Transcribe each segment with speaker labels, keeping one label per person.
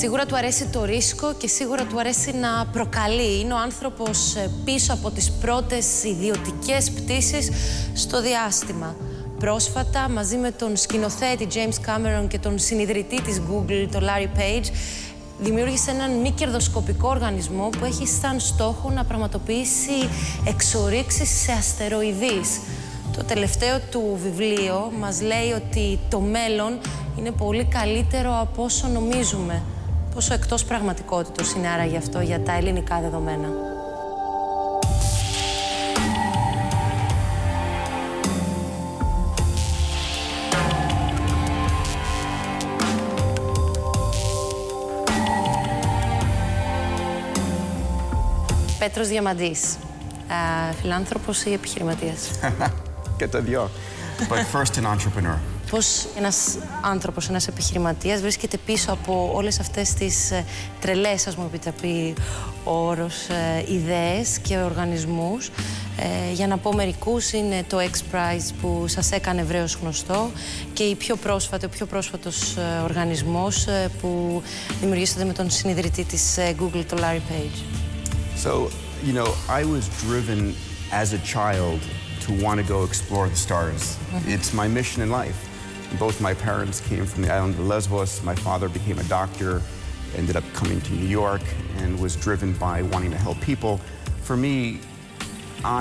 Speaker 1: Σίγουρα του αρέσει το ρίσκο και σίγουρα του αρέσει να προκαλεί. Είναι ο άνθρωπος πίσω από τις πρώτες ιδιωτικές πτήσεις στο διάστημα. Πρόσφατα, μαζί με τον σκηνοθέτη James Cameron και τον συνιδρυτή της Google, τον Larry Page, δημιούργησε έναν μη κερδοσκοπικό οργανισμό που έχει σαν στόχο να πραγματοποιήσει εξορίξεις σε αστεροειδείς. Το τελευταίο του βιβλίο μας λέει ότι το μέλλον είναι πολύ καλύτερο από όσο νομίζουμε. Πόσο εκτός πραγματικότητος είναι άραγε αυτό για τα ελληνικά δεδομένα. Πέτρος Διαμαντής, φιλάνθρωπος ή επιχειρηματίας?
Speaker 2: Και τα δυο. But first an entrepreneur.
Speaker 1: Πώς ένας άνθρωπος, ένας επιχειρηματίας βρίσκεται πίσω από όλες αυτές τις τρελές, ας μου επιτραπεί ο όρος, ιδέες και οργανισμούς. Για να πω μερικούς, είναι το X-Prize που σας έκανε ευρέως γνωστό και ο πιο πρόσφατος οργανισμός που δημιουργήσατε με τον συνιδρυτή της Google, τον Larry Page.
Speaker 2: So, you know, I was driven as a child to want to go explore the stars. It's my mission in life. Both my parents came from the island of Lesbos. My father became a doctor, ended up coming to New York, and was driven by wanting to help people. For me,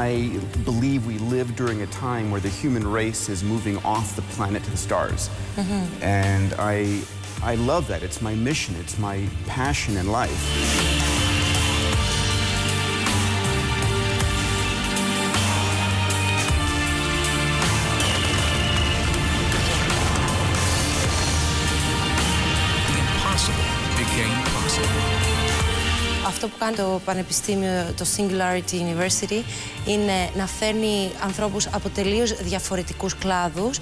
Speaker 2: I believe we live during a time where the human race is moving off the planet to the stars. And I love that. It's my mission. It's my passion in life.
Speaker 1: Αυτό που κάνει το Πανεπιστήμιο, το Singularity University, είναι να φέρνει ανθρώπους από τελείως διαφορετικούς κλάδους,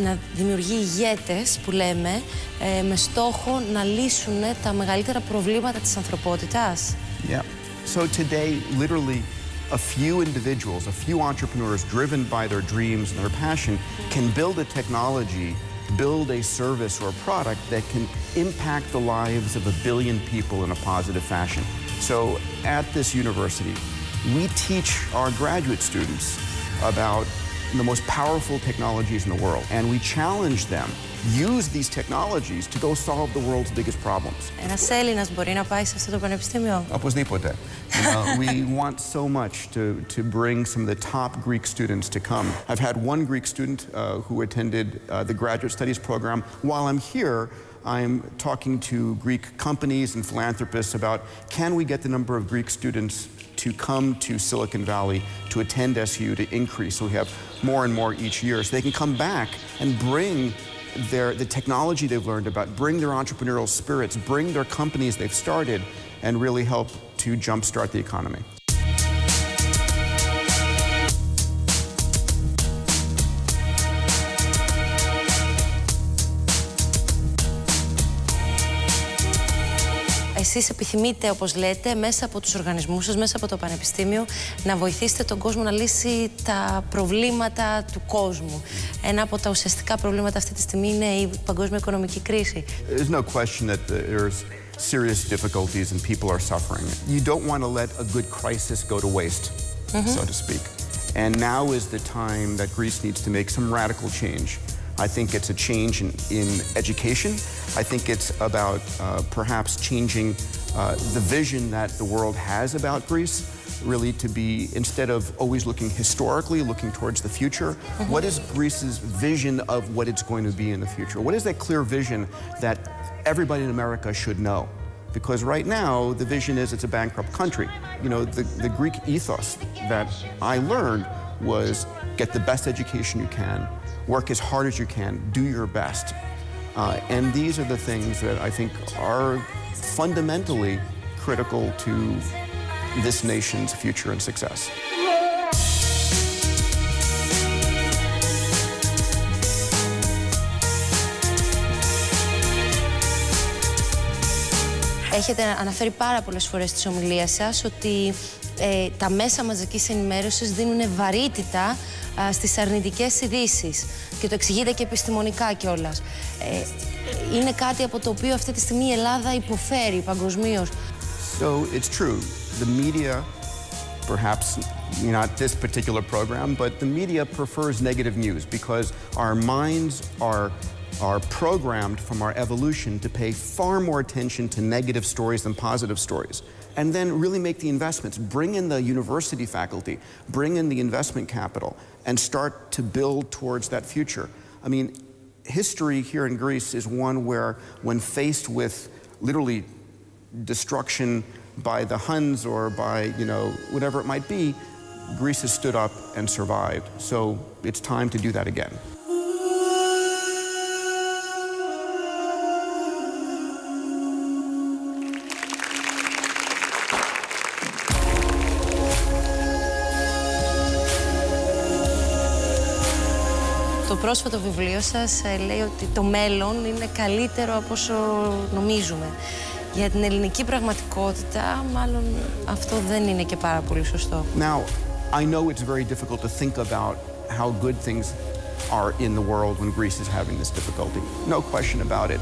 Speaker 1: να δημιουργεί ηγέτες, που λέμε, με στόχο να λύσουν τα μεγαλύτερα προβλήματα της ανθρωπότητας.
Speaker 2: Yeah. So today, literally, a few individuals, a few entrepreneurs driven by their dreams and their passion can build a technology, build a service or a product that can impact the lives of 1 billion people in a positive fashion. So at this university, we teach our graduate students about the most powerful technologies in the world, and we challenge them, use these technologies to go solve the world's biggest problems.
Speaker 1: Ένας Έλληνας μπορεί να πάει σε αυτό το πανεπιστήμιο?
Speaker 2: Οπωσδήποτε. We want so much to bring some of the top Greek students to come. I've had one Greek student who attended the graduate studies program. While I'm here, I'm talking to Greek companies and philanthropists about, can we get the number of Greek students to come to Silicon Valley to attend SU to increase, so we have more and more each year, so they can come back and bring the technology they've learned about, bring their entrepreneurial spirits, bring their companies they've started, and really help to jumpstart the economy.
Speaker 1: Εσείς επιθυμείτε, όπως λέτε, μέσα από τους οργανισμούς σας, μέσα από το Πανεπιστήμιο, να βοηθήσετε τον κόσμο να λύσει τα προβλήματα του κόσμου. Ένα από τα ουσιαστικά προβλήματα αυτή τη στιγμή είναι η παγκόσμια οικονομική κρίση.
Speaker 2: There's no question that there's serious difficulties and people are suffering. You don't want to let a good crisis go to waste, so to speak. And now is the time that Greece needs to make some radical change. I think it's a change in education. I think it's about perhaps changing the vision that the world has about Greece, really to be, instead of always looking historically, looking towards the future, what is Greece's vision of what it's going to be in the future? What is that clear vision that everybody in America should know? Because right now, the vision is it's a bankrupt country. You know, the Greek ethos that I learned was get the best education you can, work as hard as you can, do your best. And these are the things that I think are fundamentally critical to this nation's future and success.
Speaker 1: Έχετε αναφέρει πάρα πολλές φορές στις ομιλίες σας ότι τα μέσα μαζικής ενημέρωσης δίνουν βαρύτητα στις αρνητικές ειδήσεις. και το εξηγείται και επιστημονικά κιόλας. Είναι κάτι από το οποίο αυτή τη στιγμή η Ελλάδα υποφέρει παγκοσμίως.
Speaker 2: So it's true. The media, perhaps not this particular program, but the media prefers negative news because our minds are programmed from our evolution to pay far more attention to negative stories than positive stories. And then really make the investments, bring in the university faculty, bring in the investment capital, and start to build towards that future. I mean, history here in Greece is one where, when faced with literally destruction by the Huns or by, whatever it might be, Greece has stood up and survived. So it's time to do that again.
Speaker 1: Το πρόσφατο βιβλίο σας λέει ότι το μέλλον είναι καλύτερο από όσο νομίζουμε. Για την ελληνική πραγματικότητα, μάλλον αυτό δεν είναι και πάρα πολύ σωστό.
Speaker 2: Now, I know it's very difficult to think about how good things are in the world when Greece is having this difficulty. No question about it.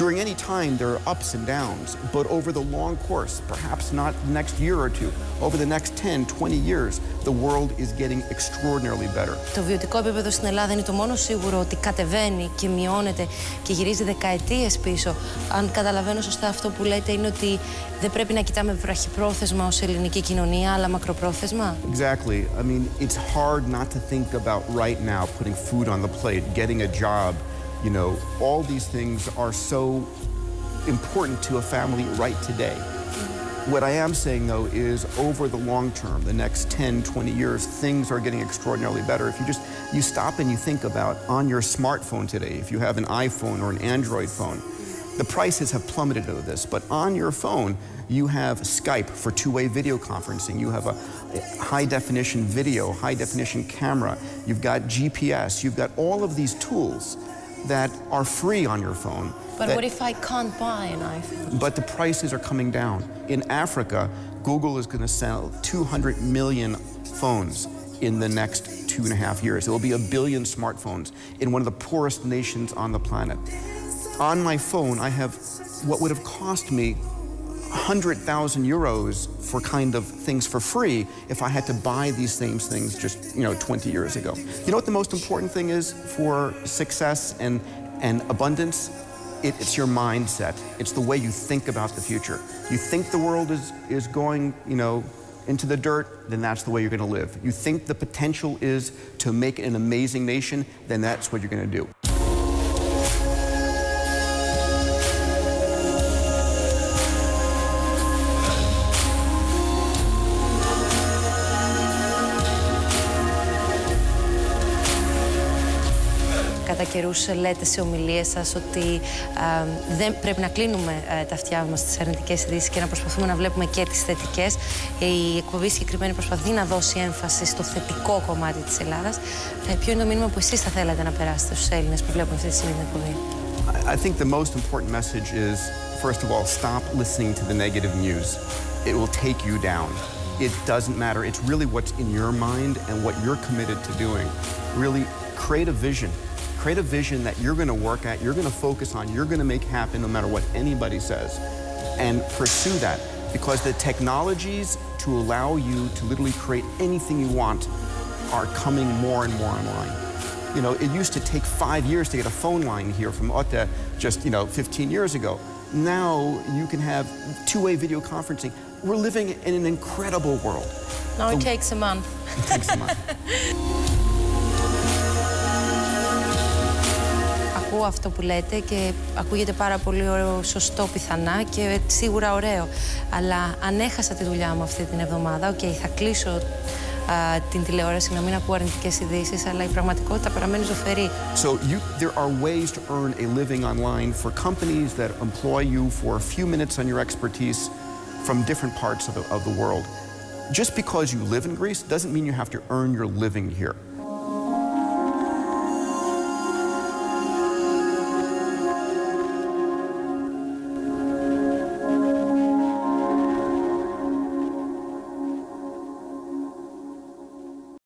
Speaker 2: During any time, there are ups and downs, but over the long course, perhaps not the next year or two, over the next 10, 20 years, the world is getting extraordinarily better.
Speaker 1: Το βιωτικό επίπεδο στην Ελλάδα είναι το μόνο σίγουρο ότι κατεβαίνει και μειώνεται και γυρίζει δεκαετίες πίσω. Αν καταλαβαίνω σωστά, αυτό που λέτε είναι ότι δεν πρέπει να κοιτάμε βραχυπρόθεσμα ως ελληνική κοινωνία, αλλά μακροπρόθεσμα.
Speaker 2: Exactly. I mean, it's hard not to think about right now putting food on the plate, getting a job. All these things are so important to a family right today. What I am saying, though, is over the long term, the next 10, 20 years, things are getting extraordinarily better. If you stop and you think about on your smartphone today, if you have an iPhone or an Android phone, the prices have plummeted of this. But on your phone, you have Skype for two-way video conferencing. You have a high-definition video, high-definition camera. You've got GPS. You've got all of these tools that are free on your phone.
Speaker 1: But what if I can't buy an iPhone?
Speaker 2: But the prices are coming down. In Africa, Google is going to sell 200 million phones in the next 2.5 years. There will be 1 billion smartphones in one of the poorest nations on the planet. On my phone, I have what would have cost me 100,000 euros for kind of things for free if I had to buy these things just 20 years ago. You know what the most important thing is for success and abundance? It's your mindset. It's the way you think about the future. You think the world is going into the dirt, then that's the way you're going to live. You think the potential is to make it an amazing nation, then that's what you're going to do.
Speaker 1: Κατά καιρούς λέτε σε ομιλίες σας ότι δεν πρέπει να κλείνουμε τα αυτιά μας στις αρνητικές ειδήσεις και να προσπαθούμε να βλέπουμε και τις θετικές. Η εκπομπή συγκεκριμένη προσπαθεί να δώσει έμφαση στο θετικό κομμάτι της Ελλάδας. Ποιο είναι το μήνυμα που εσείς θα θέλατε να περάσετε στους Έλληνες που βλέπουν αυτή τη στιγμή την εκπομπή?
Speaker 2: I think the most important message is, first of all, stop listening to the negative news. It will take you down. It doesn't matter. It's really what's in your mind and what you're committed to doing. Really create a vision. Create a vision that you're going to work at, you're going to focus on, you're going to make happen no matter what anybody says. And pursue that, because the technologies to allow you to literally create anything you want are coming more and more online. It used to take 5 years to get a phone line here from Otte just, 15 years ago. Now you can have two-way video conferencing. We're living in an incredible world.
Speaker 1: Now it takes a month.
Speaker 2: It takes a month.
Speaker 1: Ακούω αυτό που λέτε και ακούγεται πάρα πολύ σωστό πιθανά και σίγουρα ωραίο. Αλλά αν έχασα τη δουλειά μου αυτή την εβδομάδα, θα κλείσω την τηλεόραση, να μην ακούω αρνητικές ειδήσεις, αλλά η πραγματικότητα παραμένει ζωφερή.
Speaker 2: So there are ways to earn a living online for companies that employ you for a few minutes on your expertise from different parts of the world. Just because you live in Greece doesn't mean you have to earn your living here.